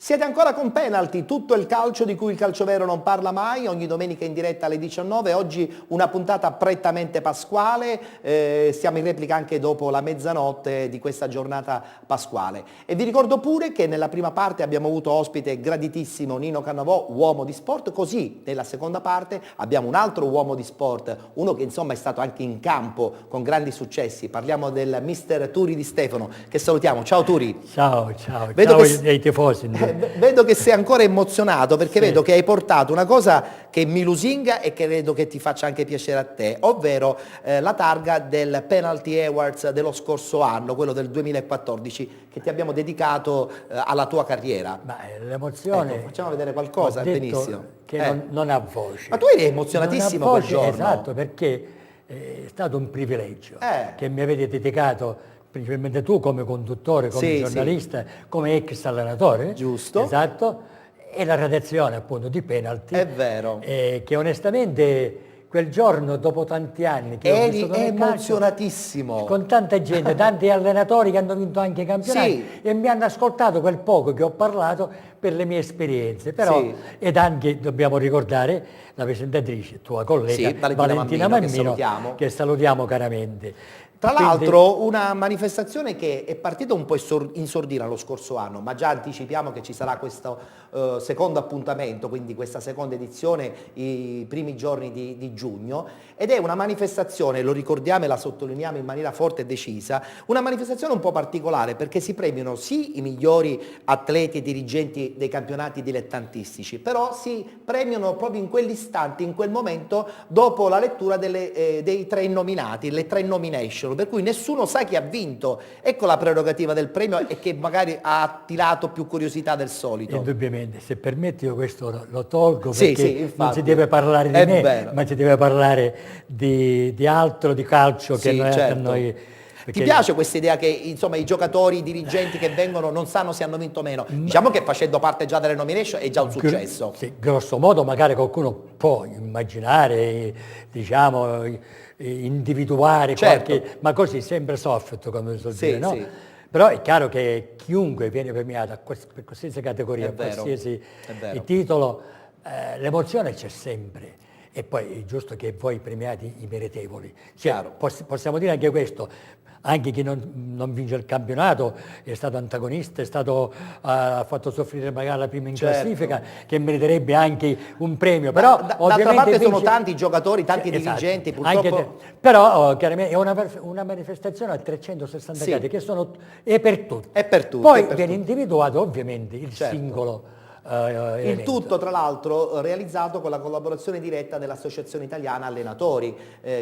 Siete ancora con Penalty, tutto il calcio di cui il calcio vero non parla mai, ogni domenica in diretta alle 19, oggi una puntata prettamente pasquale, siamo in replica anche dopo la mezzanotte di questa giornata pasquale. E vi ricordo pure che nella prima parte abbiamo avuto ospite graditissimo Nino Cannavò, uomo di sport, così nella seconda parte abbiamo un altro uomo di sport, uno che insomma è stato anche in campo con grandi successi, parliamo del mister Turi Di Stefano, che salutiamo. Ciao Turi. Ciao, ciao ai tifosi. Vedo che sei ancora emozionato perché vedo che hai portato una cosa che mi lusinga e che credo che ti faccia anche piacere a te, ovvero la targa del Penalty Awards dello scorso anno, quello del 2014, che ti abbiamo dedicato alla tua carriera. L'emozione... Ecco, facciamo vedere qualcosa, benissimo. Che non ha voce. Ma tu eri emozionatissimo quel giorno. Esatto, perché è stato un privilegio che mi avete dedicato, principalmente tu come conduttore, come giornalista, come ex allenatore. Giusto. Esatto, e la redazione appunto di Penalty. È vero. Che onestamente quel giorno, dopo tanti anni che ho vissuto nel emozionatissimo. Calcio, con tanta gente, tanti allenatori che hanno vinto anche i campionati e mi hanno ascoltato quel poco che ho parlato per le mie esperienze. Però, ed anche dobbiamo ricordare la presentatrice, tua collega Valentina Mammino, che salutiamo caramente. Tra l'altro una manifestazione che è partita un po' in sordina lo scorso anno, ma già anticipiamo che ci sarà questo secondo appuntamento, quindi questa seconda edizione i primi giorni di giugno, ed è una manifestazione, lo ricordiamo e la sottolineiamo in maniera forte e decisa, una manifestazione un po' particolare perché si premiano sì i migliori atleti e dirigenti dei campionati dilettantistici, però si premiano proprio in quell'istante, in quel momento, dopo la lettura dei tre nominati, le tre nomination, per cui nessuno sa chi ha vinto. Ecco la prerogativa del premio e che magari ha attirato più curiosità del solito. Indubbiamente, se permetti io questo lo tolgo perché non si deve parlare di me, ma si deve parlare di altro, di calcio che per noi... Ti piace questa idea che insomma i giocatori, i dirigenti che vengono non sanno se hanno vinto o meno? Diciamo che facendo parte già delle nomination è già un successo. Sì, grosso modo magari qualcuno può immaginare, diciamo, individuare qualche, ma così sempre soft, come si dire, no? Però è chiaro che chiunque viene premiato per qualsiasi categoria, qualsiasi titolo, l'emozione c'è sempre. E poi è giusto che voi premiate i meritevoli. Cioè, possiamo dire anche questo, anche chi non vince il campionato è stato antagonista, ha fatto soffrire magari la prima in classifica, che meriterebbe anche un premio. Però d'altra parte sono tanti giocatori, tanti dirigenti, purtroppo... però chiaramente è una manifestazione a 360 gradi che è per tutti. È per tutti. Poi viene individuato ovviamente il singolo. Il tutto tra l'altro realizzato con la collaborazione diretta dell'Associazione Italiana Allenatori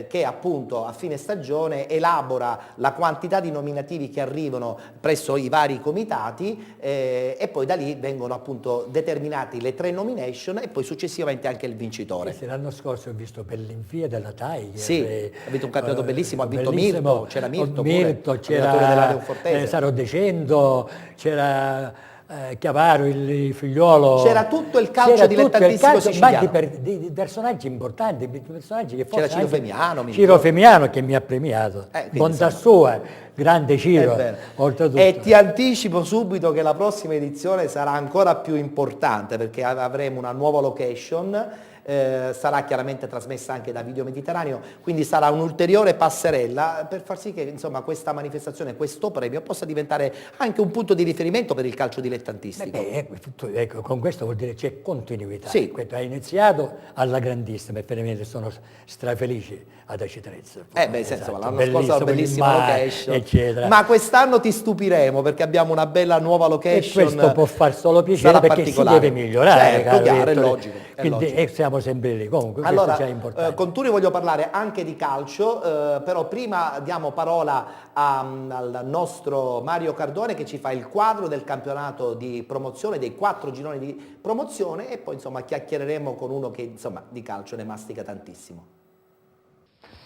che appunto a fine stagione elabora la quantità di nominativi che arrivano presso i vari comitati e poi da lì vengono appunto determinati le tre nomination e poi successivamente anche il vincitore. L'anno scorso ho visto per l'Infia della Tiger. Ha vinto un campionato bellissimo, ha vinto Mirto, c'era Mirto, c'era Saro Decento, c'era... Chiavaro, il figliuolo, c'era tutto il calcio dilettantissimo siciliano, ma di personaggi importanti, personaggi che c'era Ciro Femiano che mi ha premiato, bontà sua, grande Ciro, oltretutto. E ti anticipo subito che la prossima edizione sarà ancora più importante perché avremo una nuova location. Sarà chiaramente trasmessa anche da Video Mediterraneo, quindi sarà un'ulteriore passerella per far sì che insomma questa manifestazione, questo premio possa diventare anche un punto di riferimento per il calcio dilettantistico. Ecco, con questo vuol dire c'è continuità. Ha iniziato alla grandissima e veramente sono strafelice ad Aci Trezzo. L'anno scorso era bellissima location, eccetera. Ma quest'anno ti stupiremo perché abbiamo una bella nuova location. E questo può far solo piacere perché si deve migliorare. Chiaro, è logico. Quindi siamo sempre lì, comunque allora, questo è importante. Con Turi voglio parlare anche di calcio, però prima diamo parola al nostro Mario Cardone che ci fa il quadro del campionato di promozione, dei 4 gironi di promozione e poi insomma chiacchiereremo con uno che insomma di calcio ne mastica tantissimo.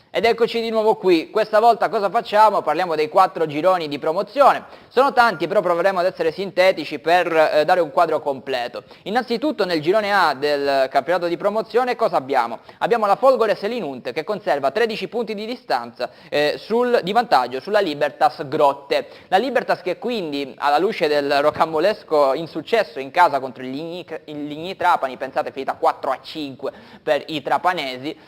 Ed eccoci di nuovo qui. Questa volta cosa facciamo? Parliamo dei 4 gironi di promozione. Sono tanti, però proveremo ad essere sintetici per dare un quadro completo. Innanzitutto nel girone A del campionato di promozione cosa abbiamo? Abbiamo la Folgore Selinunte che conserva 13 punti di distanza di vantaggio sulla Libertas Grotte. La Libertas che quindi alla luce del rocambolesco insuccesso in casa contro il Ligni Trapani, pensate finita 4-5 per i trapanesi,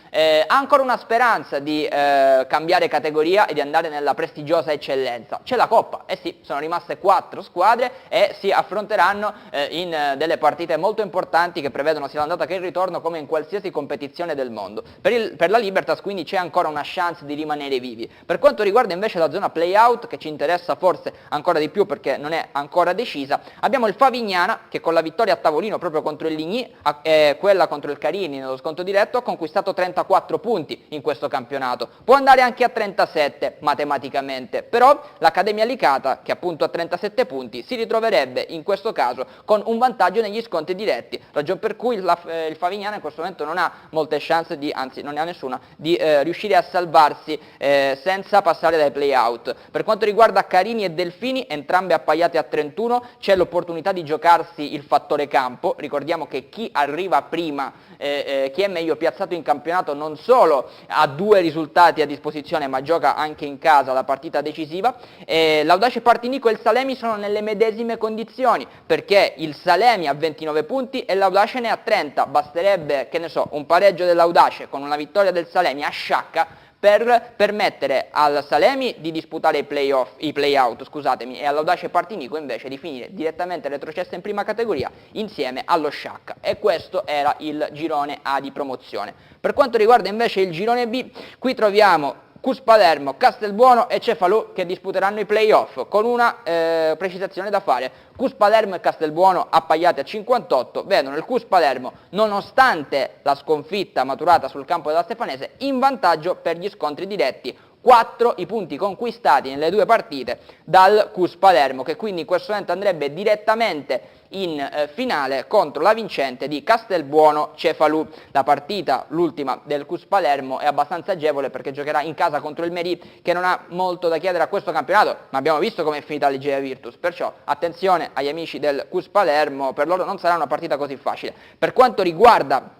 ha ancora una speranza di cambiare categoria e di andare nella prestigiosa eccellenza. C'è la Coppa, sì, sono rimaste 4 squadre e si affronteranno in delle partite molto importanti che prevedono sia l'andata che il ritorno come in qualsiasi competizione del mondo. Per la Libertas quindi c'è ancora una chance di rimanere vivi. Per quanto riguarda invece la zona play-out, che ci interessa forse ancora di più perché non è ancora decisa, abbiamo il Favignana che con la vittoria a tavolino proprio contro il Ligny e quella contro il Carini nello sconto diretto ha conquistato 34 punti in questo campionato. Può andare anche a 37 matematicamente, però l'Accademia Licata, che appunto ha 37 punti, si ritroverebbe in questo caso con un vantaggio negli scontri diretti, ragion per cui il Favignana in questo momento non ha molte chance anzi non ne ha nessuna, di riuscire a salvarsi senza passare dai play-out. Per quanto riguarda Carini e Delfini, entrambe appaiate a 31, c'è l'opportunità di giocarsi il fattore campo. Ricordiamo che chi arriva prima, chi è meglio piazzato in campionato, non solo ha 2 risultati a disposizione ma gioca anche in casa la partita decisiva. L'Audace Partinico e il Salemi sono nelle medesime condizioni perché il Salemi ha 29 punti e l'Audace ne ha 30, basterebbe, che ne so, un pareggio dell'Audace con una vittoria del Salemi a Sciacca per permettere al Salemi di disputare i play-out, scusatemi, e all'Audace Partinico invece di finire direttamente retrocessa in prima categoria insieme allo Sciacca. E questo era il girone A di promozione. Per quanto riguarda invece il girone B, qui troviamo Cus Palermo, Castelbuono e Cefalù che disputeranno i play-off, con una precisazione da fare. Cus Palermo e Castelbuono appaiati a 58 vedono il Cus Palermo, nonostante la sconfitta maturata sul campo della Stefanese, in vantaggio per gli scontri diretti. 4 i punti conquistati nelle 2 partite dal Cus Palermo, che quindi in questo momento andrebbe direttamente in finale contro la vincente di Castelbuono Cefalù. La partita, l'ultima del Cus Palermo, è abbastanza agevole perché giocherà in casa contro il Merì, che non ha molto da chiedere a questo campionato, ma abbiamo visto come è finita l'Egea Virtus, perciò attenzione agli amici del Cus Palermo, per loro non sarà una partita così facile. Per quanto riguarda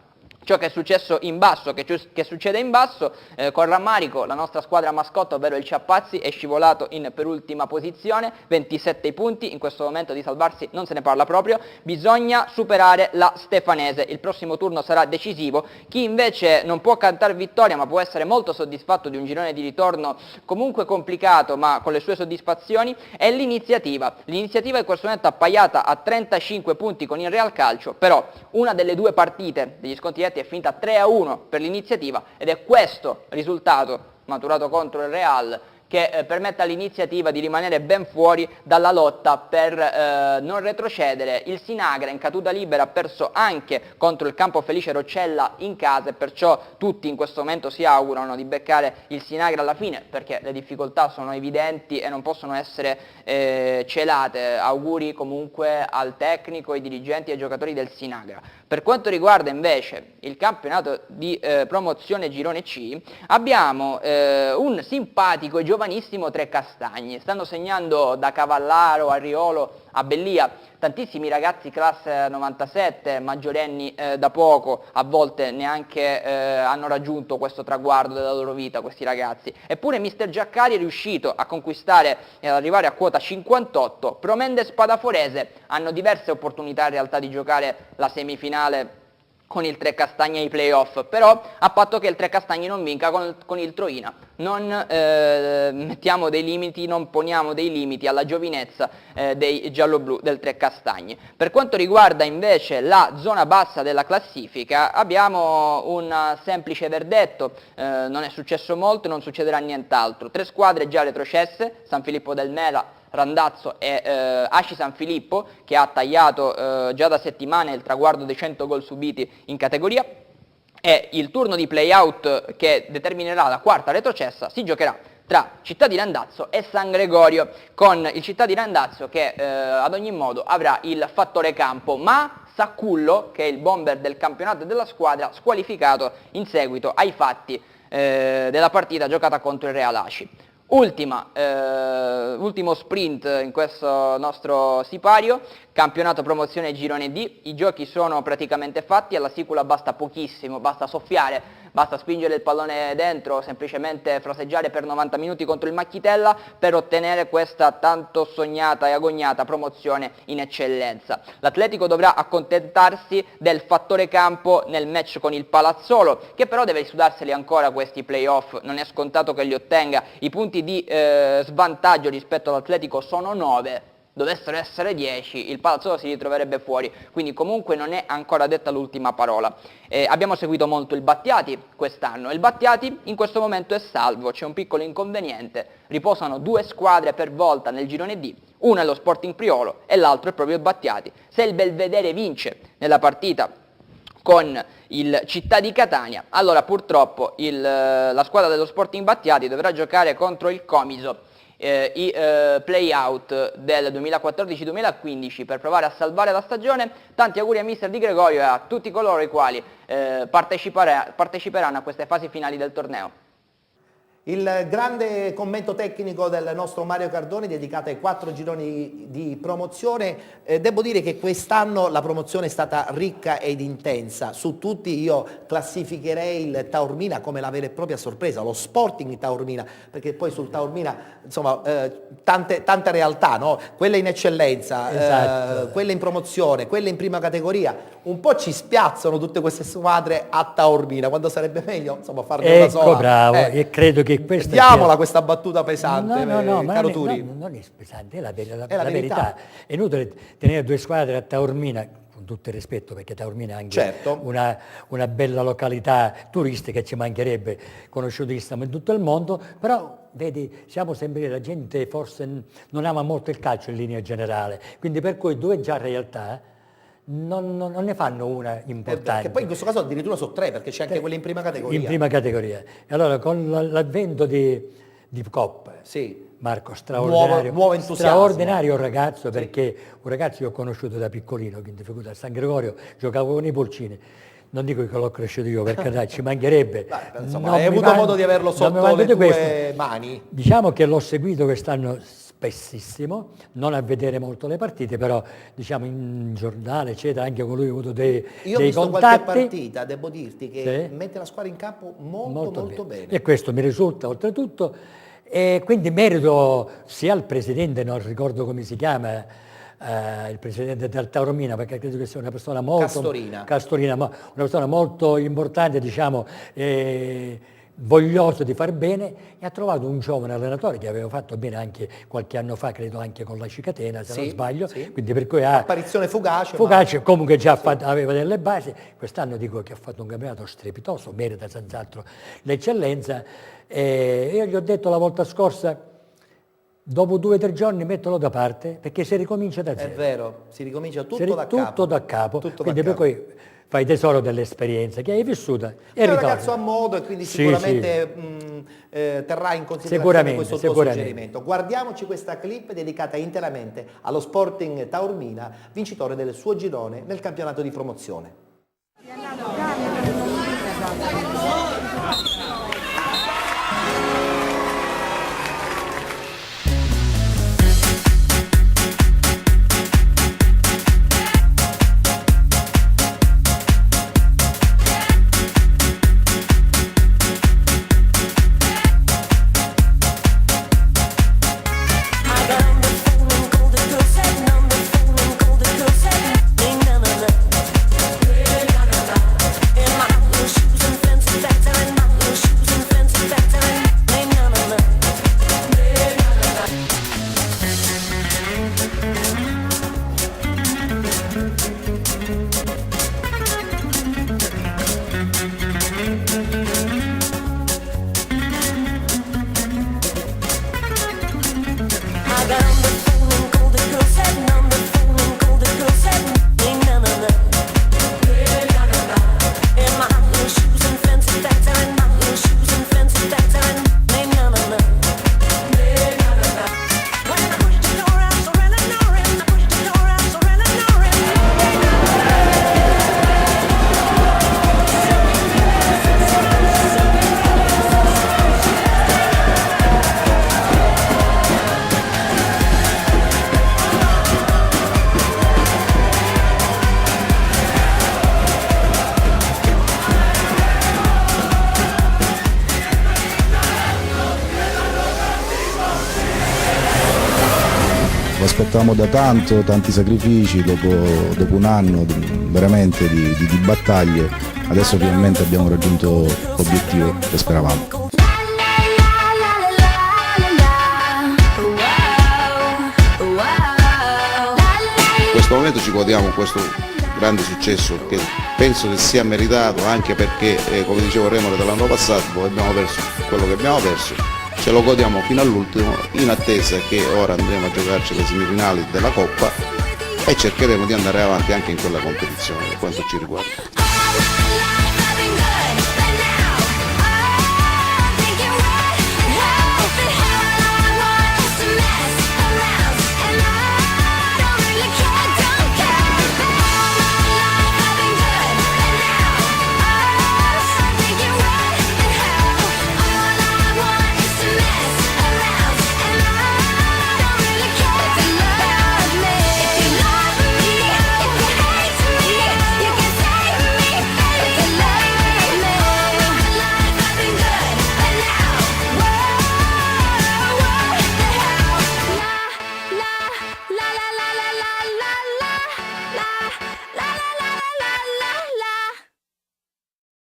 ciò che è successo in basso, che succede in basso, con rammarico la nostra squadra mascotte, ovvero il Ciappazzi, è scivolato in penultima posizione, 27 punti, in questo momento di salvarsi non se ne parla proprio, bisogna superare la Stefanese, il prossimo turno sarà decisivo. Chi invece non può cantare vittoria ma può essere molto soddisfatto di un girone di ritorno comunque complicato ma con le sue soddisfazioni è l'Iniziativa. L'Iniziativa in questo momento appaiata a 35 punti con il Real Calcio, però una delle 2 partite degli sconti diretti è finita 3-1 per l'Iniziativa ed è questo risultato maturato contro il Real che permette all'Iniziativa di rimanere ben fuori dalla lotta per non retrocedere. Il Sinagra in caduta libera ha perso anche contro il Campo Felice Roccella in casa e perciò tutti in questo momento si augurano di beccare il Sinagra alla fine perché le difficoltà sono evidenti e non possono essere celate. Auguri comunque al tecnico, ai dirigenti e ai giocatori del Sinagra. Per quanto riguarda invece il campionato di promozione Girone C, abbiamo un simpatico e giovanissimo Trecastagni. Stanno segnando da Cavallaro a Riolo a Bellia tantissimi ragazzi classe 97, maggiorenni da poco, a volte neanche hanno raggiunto questo traguardo della loro vita questi ragazzi. Eppure mister Giaccari è riuscito a conquistare e ad arrivare a quota 58. Promende e Spadaforese hanno diverse opportunità in realtà di giocare la semifinale con il Trecastagni ai playoff, però a patto che il Trecastagni non vinca con il Troina. Non mettiamo dei limiti, non poniamo dei limiti alla giovinezza dei gialloblu del Trecastagni. Per quanto riguarda invece la zona bassa della classifica abbiamo un semplice verdetto, non è successo molto, non succederà nient'altro. 3 squadre già retrocesse, San Filippo del Mela, Randazzo e Asci San Filippo, che ha tagliato già da settimane il traguardo dei 100 gol subiti in categoria, e il turno di play-out che determinerà la 4ª retrocessa si giocherà tra Città di Randazzo e San Gregorio, con il Città di Randazzo che ad ogni modo avrà il fattore campo, ma Saccullo, che è il bomber del campionato e della squadra, squalificato in seguito ai fatti della partita giocata contro il Real Aci. Ultimo sprint in questo nostro sipario, campionato promozione girone D, i giochi sono praticamente fatti, alla Sicula basta pochissimo, basta soffiare, basta spingere il pallone dentro, semplicemente fraseggiare per 90 minuti contro il Macchitella per ottenere questa tanto sognata e agognata promozione in eccellenza. L'Atletico dovrà accontentarsi del fattore campo nel match con il Palazzolo, che però deve sudarseli ancora questi playoff, non è scontato che li ottenga, i punti di svantaggio rispetto all'Atletico sono 9, dovessero essere 10, il Palazzolo si ritroverebbe fuori, quindi comunque non è ancora detta l'ultima parola. Abbiamo seguito molto il Battiati quest'anno, il Battiati in questo momento è salvo, c'è un piccolo inconveniente, riposano 2 squadre per volta nel girone D, uno è lo Sporting Priolo e l'altro è proprio il Battiati. Se il Belvedere vince nella partita con il Città di Catania, allora purtroppo la squadra dello Sporting Battiati dovrà giocare contro il Comiso i play-out del 2014-2015 per provare a salvare la stagione. Tanti auguri a mister Di Gregorio e a tutti coloro i quali parteciperanno a queste fasi finali del torneo. Il grande commento tecnico del nostro Mario Cardoni dedicato ai 4 gironi di promozione. Devo dire che quest'anno la promozione è stata ricca ed intensa. Su tutti io classificherei il Taormina come la vera e propria sorpresa, lo Sporting Taormina, perché poi sul Taormina insomma tante realtà, no? Quelle in eccellenza, esatto, quelle in promozione, quelle in prima categoria. Un po' ci spiazzano tutte queste squadre a Taormina, quando sarebbe meglio insomma farne una sola. Ecco, bravo, e credo che questa diamola questa battuta pesante, no, caro Turi. non è pesante, è la verità. È inutile tenere 2 squadre a Taormina, con tutto il rispetto, perché Taormina è anche certo una bella località turistica, ci mancherebbe, conosciutissima in tutto il mondo, però vedi, siamo sempre lì, la gente forse non ama molto il calcio in linea generale, quindi per cui 2 già realtà non ne fanno una importante. Che poi in questo caso addirittura sono 3, perché c'è anche quella in prima categoria. In prima categoria. E allora con l'avvento di Coppa, sì, Marco, straordinario, nuovo entusiasmo. Straordinario ragazzo, perché un ragazzo che ho conosciuto da piccolino, quindi figurati, a San Gregorio giocavo con i pulcini. Non dico che l'ho cresciuto io, perché dai, ci mancherebbe. Beh, insomma, hai avuto modo di averlo sotto le tue mani. Diciamo che l'ho seguito quest'anno spessissimo, non a vedere molto le partite, però diciamo in giornale eccetera, anche con lui ho avuto dei contatti. Io ho visto qualche partita, devo dirti che mette la squadra in campo molto bene. E questo mi risulta oltretutto, e quindi merito sia al presidente, non ricordo come si chiama, il presidente del Taormina, perché credo che sia una persona molto Castorina, ma una persona molto importante, diciamo, voglioso di far bene, e ha trovato un giovane allenatore che aveva fatto bene anche qualche anno fa, credo anche con la Cicatena, se non sbaglio, quindi per cui apparizione fugace, comunque già aveva delle basi. Quest'anno dico che ha fatto un campionato strepitoso, merita senz'altro l'eccellenza, e io gli ho detto la volta scorsa, dopo 2 o 3 giorni mettilo da parte, perché si ricomincia da zero. È vero, si ricomincia tutto da capo. Quindi per cui fai tesoro dell'esperienza che hai vissuta e è un ragazzo a modo, e quindi sicuramente terrà in considerazione questo tuo suggerimento. Guardiamoci questa clip dedicata interamente allo Sporting Taormina, vincitore del suo girone nel campionato di promozione. lo aspettavamo da tanti sacrifici, dopo un anno veramente di battaglie, adesso finalmente abbiamo raggiunto l'obiettivo che speravamo. In questo momento ci godiamo questo grande successo che penso che sia meritato, anche perché, come dicevo Remore, dall'anno passato dove abbiamo perso quello che abbiamo perso, ce lo godiamo fino all'ultimo, in attesa che ora andremo a giocarci le semifinali della Coppa e cercheremo di andare avanti anche in quella competizione per quanto ci riguarda.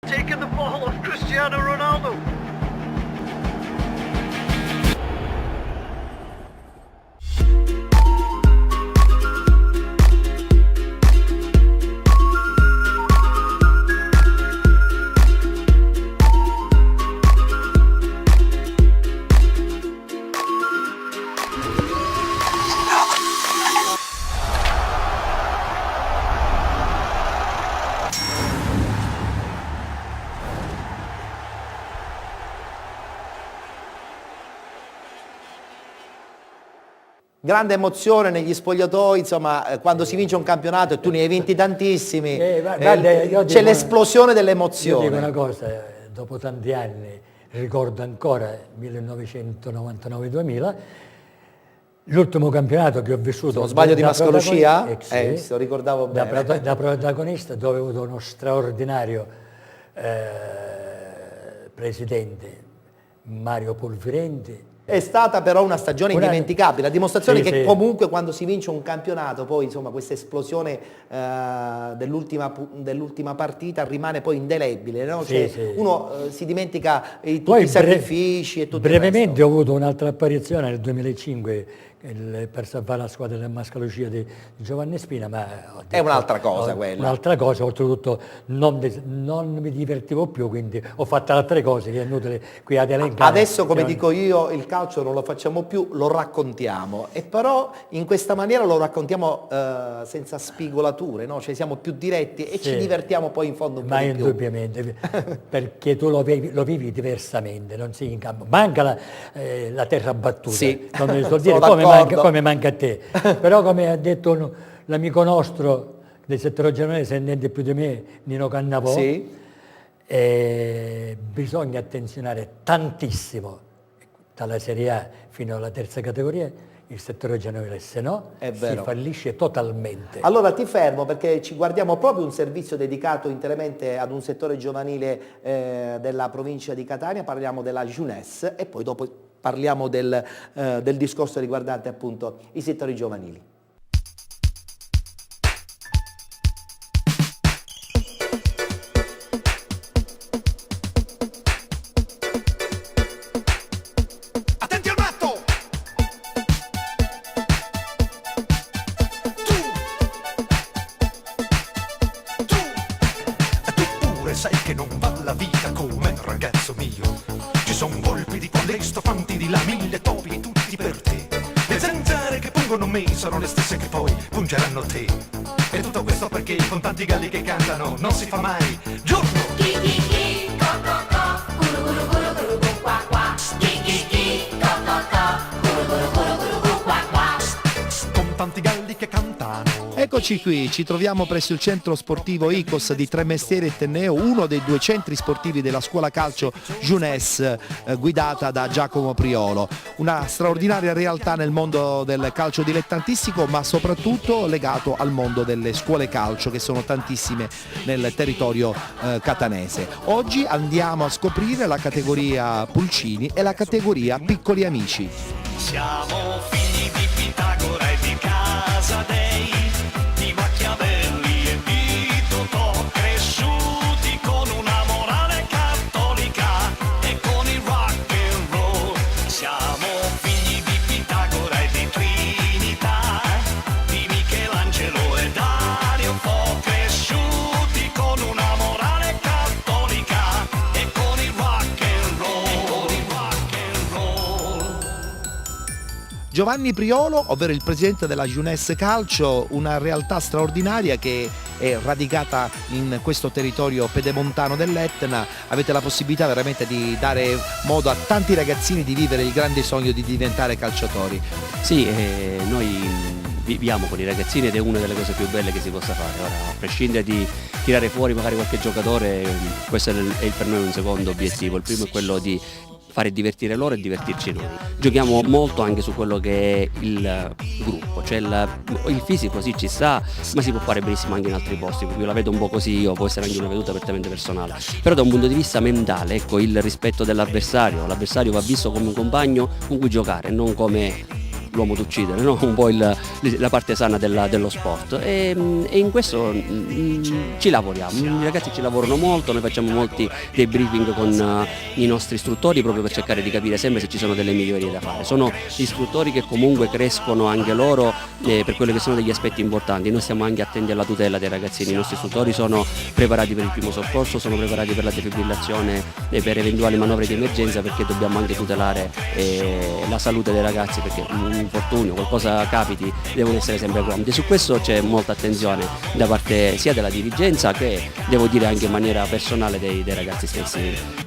Taking the ball of Cristiano Ronaldo. Grande emozione negli spogliatoi, insomma, quando si vince un campionato e tu ne hai vinti tantissimi, c'è l'esplosione Io dell'emozione. dico una cosa, dopo tanti anni, ricordo ancora 1999-2000, l'ultimo campionato che ho vissuto... Se non sbaglio di Mascalocia? Sì, lo ricordavo bene. da protagonista, dove ho avuto uno straordinario presidente, Mario Polvirenti. È stata però una stagione indimenticabile, la dimostrazione che sì. comunque quando si vince un campionato, poi insomma questa esplosione dell'ultima partita rimane poi indelebile, no? Sì, Cioè, sì. Uno si dimentica tutti i sacrifici e tutto brevemente il resto. ho avuto un'altra apparizione nel 2005 per salvare la squadra del Mascalocia di Giovanni Spina, ma ho detto, È un'altra cosa quella. Un'altra cosa, oltretutto non mi divertivo più, quindi ho fatto altre cose che è inutile qui ad elencare. Adesso, come dico io, il calcio non lo facciamo più, lo raccontiamo, e però in questa maniera lo raccontiamo senza spigolature, no? Cioè siamo più diretti e ci divertiamo poi in fondo un po' Ma di più. indubbiamente, perché tu lo vivi diversamente, non sei in campo. Manca la terra battuta, Sì, come so sono dire, d'accordo. come manca a te. Però come ha detto l'amico nostro del settore giovanile, se niente più di me, Nino Cannavò, Sì. bisogna attenzionare tantissimo, dalla Serie A fino alla terza categoria, il settore giovanile, se no È si vero. fallisce totalmente. Allora ti fermo perché ci guardiamo proprio un servizio dedicato interamente ad un settore giovanile della provincia di Catania, parliamo della Jeunesse e poi dopo parliamo del discorso riguardante appunto i settori giovanili. Attenti al matto! Tu pure sai che non va la vita come ragazzo mio. Ci son volpi di collesto, fanti di là, mille topi, tutti per te. Le zanzare che pungono me sono le stesse che poi pungeranno te. E tutto questo perché con tanti galli che cantano non si fa mai giorno. Con tanti galli che cantano. Eccoci qui, ci troviamo presso il centro sportivo ICOS di Tremestieri e Tenneo, uno dei due centri sportivi della scuola calcio Jeunesse guidata da Giacomo Priolo. Una straordinaria realtà nel mondo del calcio dilettantistico, ma soprattutto legato al mondo delle scuole calcio, che sono tantissime nel territorio catanese. Oggi andiamo a scoprire la categoria Pulcini e la categoria Piccoli Amici. Siamo figli di Pitagora e di Giovanni Priolo, ovvero il presidente della Jeunesse Calcio, una realtà straordinaria che è radicata in questo territorio pedemontano dell'Etna. Avete la possibilità veramente di dare modo a tanti ragazzini di vivere il grande sogno di diventare calciatori. Sì, noi viviamo con i ragazzini ed è una delle cose più belle che si possa fare. Ora, a prescindere di tirare fuori magari qualche giocatore, questo è per noi un secondo obiettivo. Il primo è quello di fare divertire loro e divertirci noi. Giochiamo molto anche su quello che è il gruppo, cioè il fisico sì ci sta, ma si può fare benissimo anche in altri posti. Io la vedo un po' così io, può essere anche una veduta prettamente personale, però da un punto di vista mentale, ecco, il rispetto dell'avversario, l'avversario va visto come un compagno con cui giocare, non come l'uomo d'uccidere, no? Un po' la parte sana dello sport e in questo ci lavoriamo, i ragazzi ci lavorano molto, noi facciamo molti dei briefing con i nostri istruttori proprio per cercare di capire sempre se ci sono delle migliorie da fare. Sono istruttori che comunque crescono anche loro per quelli che sono degli aspetti importanti. Noi stiamo anche attenti alla tutela dei ragazzini, i nostri istruttori sono preparati per il primo soccorso, sono preparati per la defibrillazione e per eventuali manovre di emergenza, perché dobbiamo anche tutelare la salute dei ragazzi, perché un infortunio, qualcosa capiti, devono essere sempre pronti. Su questo c'è molta attenzione da parte sia della dirigenza che, devo dire, anche in maniera personale dei ragazzi stessi.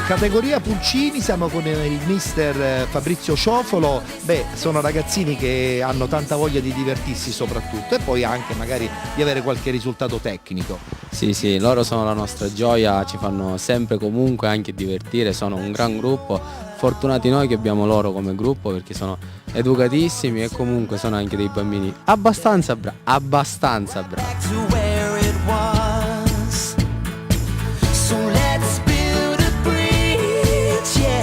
Categoria Pulcini, siamo con il mister Fabrizio Ciofolo. Sono ragazzini che hanno tanta voglia di divertirsi soprattutto e poi anche magari di avere qualche risultato tecnico. Sì, loro sono la nostra gioia, ci fanno sempre comunque anche divertire, sono un gran gruppo. Fortunati noi che abbiamo loro come gruppo, perché sono educatissimi e comunque sono anche dei bambini abbastanza bravi.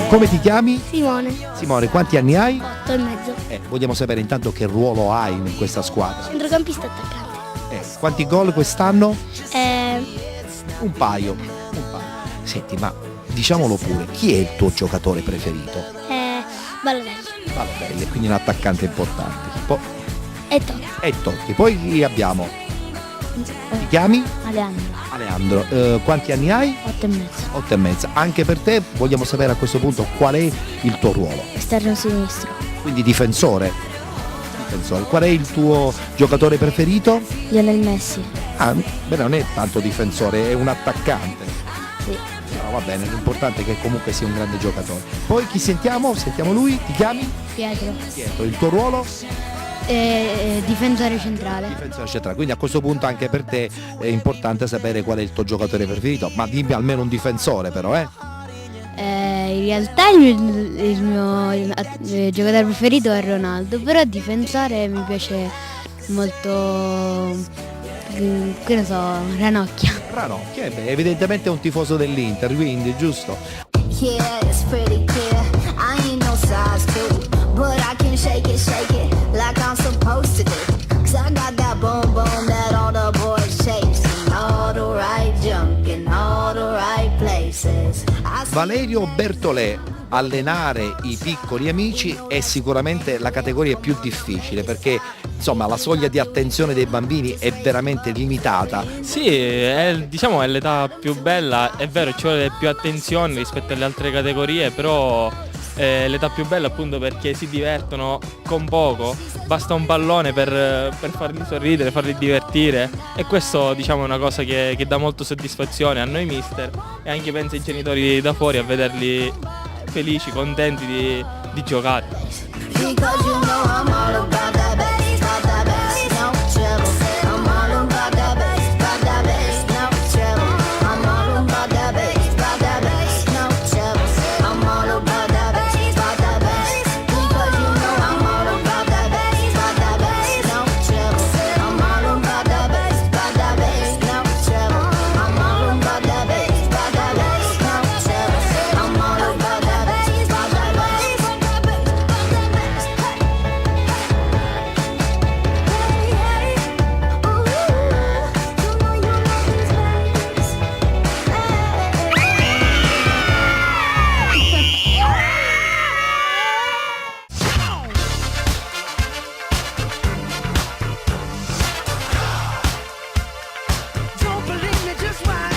Come ti chiami? Simone. Simone, quanti anni hai? 8 e mezzo. Vogliamo sapere intanto che ruolo hai in questa squadra. Centrocampista attaccante. Quanti gol quest'anno? Un paio. Senti, ma diciamolo pure, chi è il tuo giocatore preferito? Balotelli. Quindi un attaccante importante. E Totti. Poi chi abbiamo? Ti chiami? Aleandro. Quanti anni hai? 8 e mezzo. 8 e mezza. Anche per te vogliamo sapere a questo punto qual è il tuo ruolo. Esterno sinistro. Quindi difensore. Qual è il tuo giocatore preferito? Lionel Messi. Non è tanto difensore, è un attaccante. Sì. Però va bene, l'importante è che comunque sia un grande giocatore. Poi chi sentiamo? Sentiamo lui. Ti chiami? Pietro. Il tuo ruolo? Difensore centrale. Difensore centrale. Quindi a questo punto anche per te è importante sapere qual è il tuo giocatore preferito. Ma dimmi almeno un difensore però, In realtà il mio giocatore preferito è Ronaldo, però a difensore mi piace molto, che ne so, Ranocchia. Evidentemente è un tifoso dell'Inter, quindi giusto? Yeah, it's pretty clear. I ain't no size 2, but I can shake it like I'm supposed to do. 'Cause I got that boom boom that all the boys chase, and all the right junk in all the right places. Valerio Bertolè, allenare i piccoli amici è sicuramente la categoria più difficile, perché insomma la soglia di attenzione dei bambini è veramente limitata. Sì, è l'età più bella, è vero, ci vuole più attenzione rispetto alle altre categorie, però è l'età più bella appunto perché si divertono con poco, basta un pallone per farli sorridere, farli divertire, e questo è una cosa che dà molto soddisfazione a noi mister e anche penso ai genitori da fuori a vederli felici, contenti di di giocare. Because you know I'm all about that bass, no trouble. I'm all about that bass, no trouble. I'm all about that bass, no trouble. I'm all about that bass, because you know I'm all about that bass, no trouble. I'm all about that bass, no trouble. I'm all about that bass, no trouble. I'm all about that bass. Don't believe me, just watch.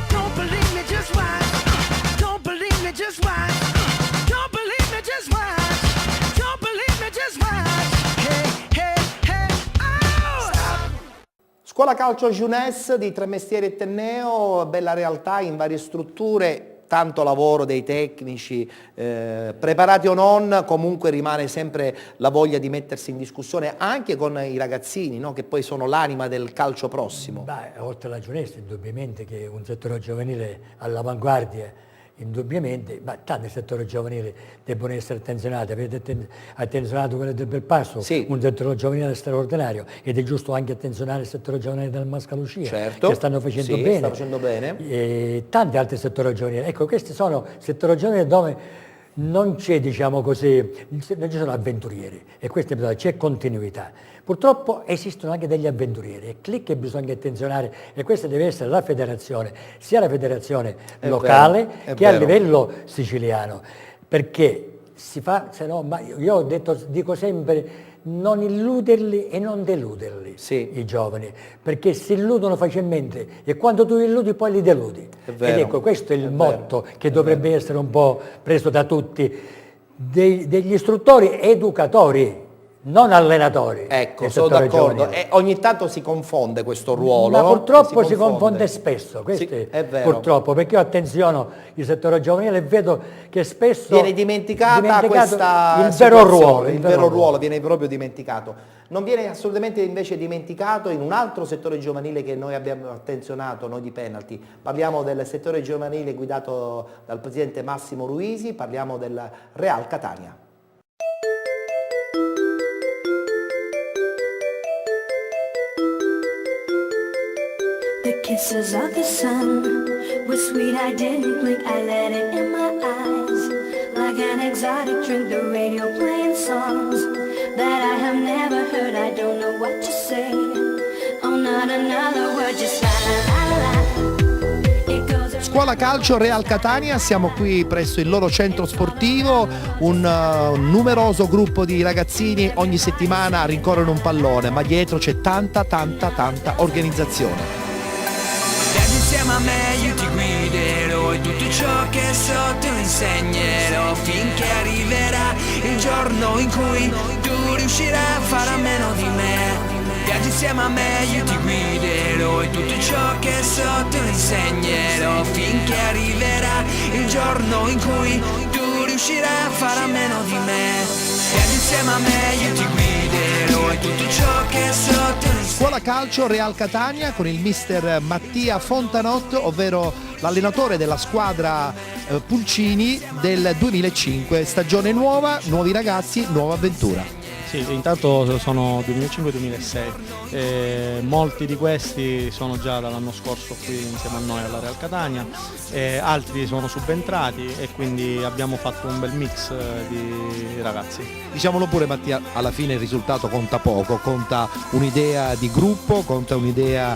Don't believe me, just watch. Don't believe me, just watch. Don't believe me, just watch. Don't believe me, just watch. Hey, hey, hey, oh! Scuola Calcio Jeunesse di Tremestieri e Tenneo, bella realtà in varie strutture, tanto lavoro dei tecnici, preparati o non, comunque rimane sempre la voglia di mettersi in discussione anche con i ragazzini, no? Che poi sono l'anima del calcio prossimo. Beh, oltre alla Giunesta, indubbiamente che è un settore giovanile all'avanguardia, indubbiamente, ma tanti settori giovanili debbono essere attenzionati. Avete attenzionato quello del Belpasso, Sì. un settore giovanile straordinario, ed è giusto anche attenzionare il settore giovanile del Mascalucia, Certo, che stanno facendo sì, bene. sta facendo bene. E tanti altri settori giovanili. Ecco, questi sono settori giovanili dove non c'è, diciamo così, non ci sono avventurieri, e questo c'è continuità. Purtroppo esistono anche degli avventurieri, è lì che bisogna attenzionare, e questa deve essere la federazione, sia la federazione locale è che a vero. livello siciliano, perché si fa, se no, ma io dico sempre, non illuderli e non deluderli, Sì. i giovani, perché si illudono facilmente e quando tu illudi poi li deludi. È vero, Ed ecco, questo è il è motto vero, che dovrebbe essere un po' preso da tutti, degli istruttori educatori, non allenatori. Ecco, del sono settore d'accordo. giovanile. E ogni tanto si confonde questo ruolo. Ma no? purtroppo si confonde spesso, questo Sì, è vero. purtroppo, perché io attenziono il settore giovanile e vedo che spesso Viene dimenticata questa il vero situazione, ruolo. il vero ruolo viene proprio dimenticato. Non viene assolutamente invece dimenticato in un altro settore giovanile che noi abbiamo attenzionato, noi di Penalty. Parliamo del settore giovanile guidato dal presidente Massimo Ruisi, parliamo del Real Catania. The kisses of the sun were sweet, I didn't blink, I let it in my eyes. Like an exotic drink, the radio playing songs that I have never heard, I don't know what to say. Oh, not another word, just la la la la. It goes around. Scuola Calcio Real Catania, siamo qui presso il loro centro sportivo, un numeroso gruppo di ragazzini ogni settimana rincorrono un pallone, ma dietro c'è tanta organizzazione. Viaggi insieme a me, io ti guiderò e tutto ciò che so te lo insegnerò finché arriverà il giorno in cui tu riuscirai a fare a meno di me. Viaggi insieme a me, io ti guiderò e tutto ciò che so te lo insegnerò finché arriverà il giorno in cui tu riuscirai a fare a meno di me. Viaggi insieme a me, io ti guiderò e tutto ciò che so te lo insegnerò. Scuola Calcio Real Catania con il mister Mattia Fontanot, ovvero l'allenatore della squadra Pulcini del 2005, stagione nuova, nuovi ragazzi, nuova avventura. Sì, intanto sono 2005-2006, molti di questi sono già dall'anno scorso qui insieme a noi alla Real Catania, altri sono subentrati e quindi abbiamo fatto un bel mix di ragazzi. Diciamolo pure Mattia, alla fine il risultato conta poco, conta un'idea di gruppo, conta un'idea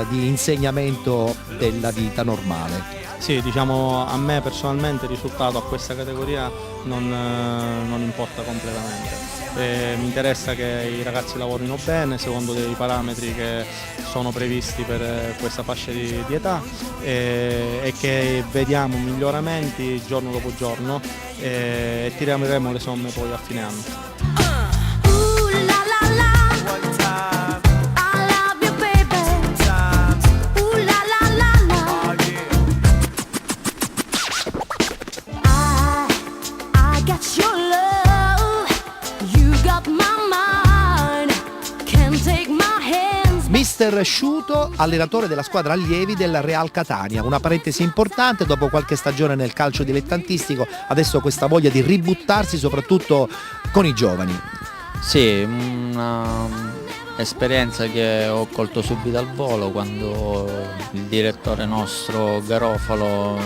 di insegnamento della vita normale. Sì, diciamo a me personalmente il risultato a questa categoria non importa completamente. Mi interessa che i ragazzi lavorino bene secondo dei parametri che sono previsti per questa fascia di età e che vediamo miglioramenti giorno dopo giorno e tireremo le somme poi a fine anno. I love you, baby. Ooh la la la. mister Sciuto, allenatore della squadra allievi del Real Catania. Una parentesi importante, dopo qualche stagione nel calcio dilettantistico, adesso questa voglia di ributtarsi soprattutto con i giovani. Sì, esperienza che ho colto subito al volo quando il direttore nostro Garofalo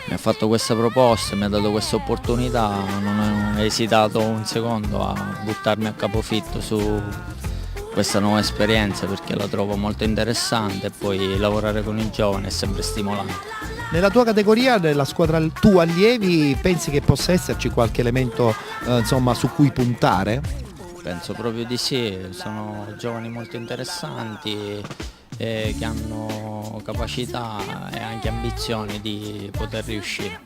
mi ha fatto questa proposta, mi ha dato questa opportunità, non ho esitato un secondo a buttarmi a capofitto su questa nuova esperienza perché la trovo molto interessante e poi lavorare con i giovani è sempre stimolante. Nella tua categoria, nella squadra tua allievi, pensi che possa esserci qualche elemento insomma, su cui puntare? Penso proprio di sì, sono giovani molto interessanti che hanno capacità e anche ambizioni di poter riuscire.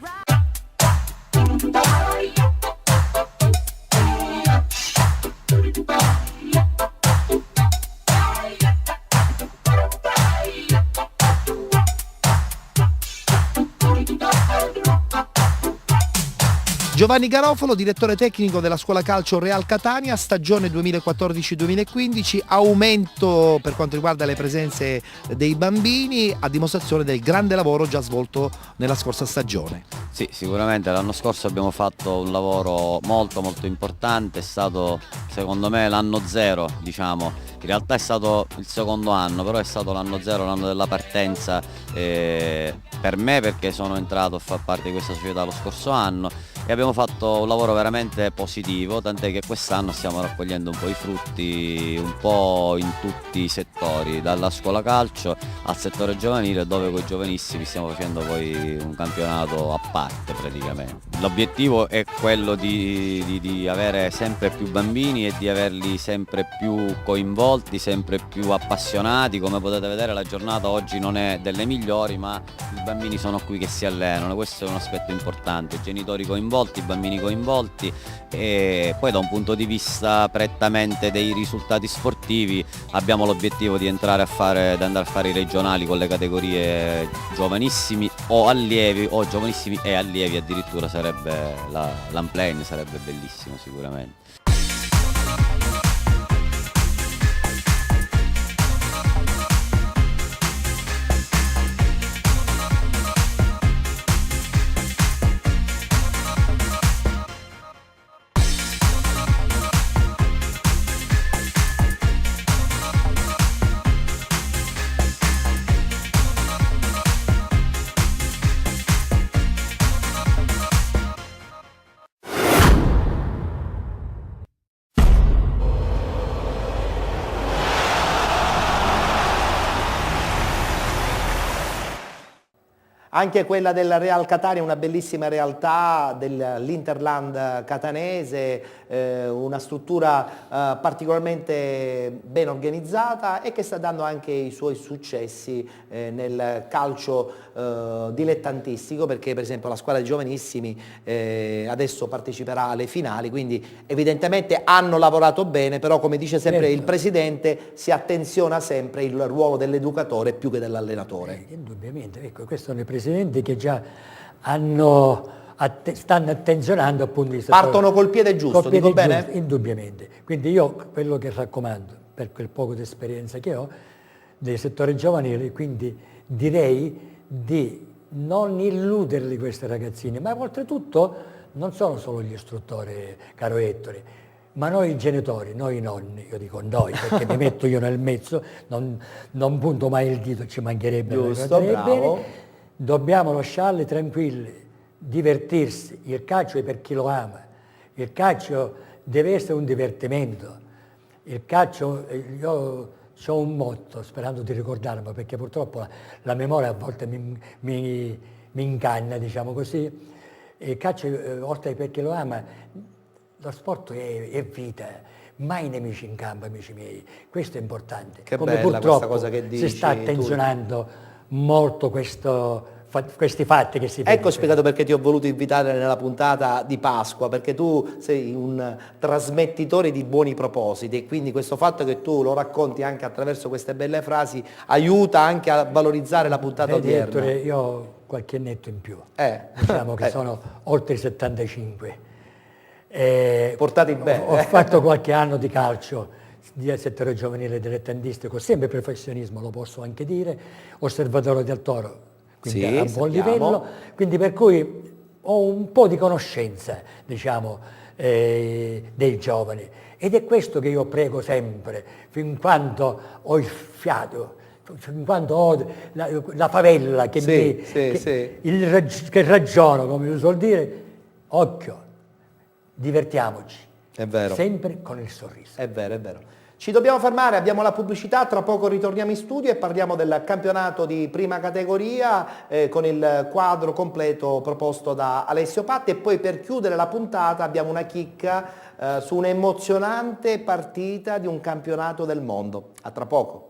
Giovanni Garofalo, direttore tecnico della scuola calcio Real Catania, stagione 2014-2015, aumento per quanto riguarda le presenze dei bambini, a dimostrazione del grande lavoro già svolto nella scorsa stagione. Sì, sicuramente l'anno scorso abbiamo fatto un lavoro molto importante, è stato secondo me l'anno zero, diciamo. In realtà è stato il secondo anno, però è stato l'anno zero, l'anno della partenza per me, perché sono entrato a far parte di questa società lo scorso anno e abbiamo fatto un lavoro veramente positivo, tant'è che quest'anno stiamo raccogliendo un po' i frutti un po' in tutti i settori, dalla scuola calcio al settore giovanile, dove con i giovanissimi stiamo facendo poi un campionato a parte praticamente. L'obiettivo è quello di avere sempre più bambini e di averli sempre più coinvolti, sempre più appassionati. Come potete vedere, la giornata oggi non è delle migliori, ma i bambini sono qui che si allenano, questo è un aspetto importante, i genitori coinvolti, i bambini coinvolti, e poi da un punto di vista prettamente dei risultati sportivi abbiamo l'obiettivo di andare a fare i regionali con le categorie giovanissimi o allievi, o giovanissimi e allievi addirittura, sarebbe l'unplaying, sarebbe bellissimo sicuramente. Anche quella del Real Catania, una bellissima realtà dell'Interland catanese, una struttura particolarmente ben organizzata e che sta dando anche i suoi successi nel calcio dilettantistico, perché per esempio la squadra di giovanissimi adesso parteciperà alle finali, quindi evidentemente hanno lavorato bene, però come dice sempre il presidente si attenziona sempre il ruolo dell'educatore più che dell'allenatore. Indubbiamente, ecco, questi sono i presidenti che già stanno attenzionando appunto di partono col piede giusto, dico bene? Indubbiamente. Quindi io quello che raccomando, per quel poco di esperienza che ho dei settori giovanili, quindi direi di non illuderli questi ragazzini, ma oltretutto non sono solo gli istruttori, caro Ettore, ma noi genitori, noi nonni, io dico noi perché mi metto io nel mezzo, non punto mai il dito, ci mancherebbe. Giusto, bravo. Bene, dobbiamo lasciarli tranquilli, divertirsi, il calcio è per chi lo ama, il calcio deve essere un divertimento, il calcio, io ho un motto, sperando di ricordarlo, perché purtroppo la memoria a volte mi inganna, diciamo così, il calcio, oltre per chi lo ama, lo sport è vita, mai nemici in campo, amici miei, questo è importante. Che come bella purtroppo questa cosa che dici, si sta attenzionando molto questi fatti che si Ecco spiegato perché ti ho voluto invitare nella puntata di Pasqua, perché tu sei un trasmettitore di buoni propositi e quindi questo fatto che tu lo racconti anche attraverso queste belle frasi aiuta anche a valorizzare la puntata odierna. Io ho qualche annetto in più, diciamo che sono oltre i 75. Portati bene. Ho fatto qualche anno di calcio, di settore giovanile dilettantistico, sempre professionismo, lo posso anche dire, osservatore del toro, quindi Sì, a buon sappiamo. livello, quindi per cui ho un po' di conoscenza, diciamo, dei giovani, ed è questo che io prego sempre, fin quando ho il fiato, fin quando ho la favella che, che ragiono, come si suol dire, occhio, divertiamoci, È vero. sempre con il sorriso. È vero, è vero. Ci dobbiamo fermare, abbiamo la pubblicità, tra poco ritorniamo in studio e parliamo del campionato di prima categoria con il quadro completo proposto da Alessio Patti, e poi per chiudere la puntata abbiamo una chicca su un'emozionante partita di un campionato del mondo. A tra poco.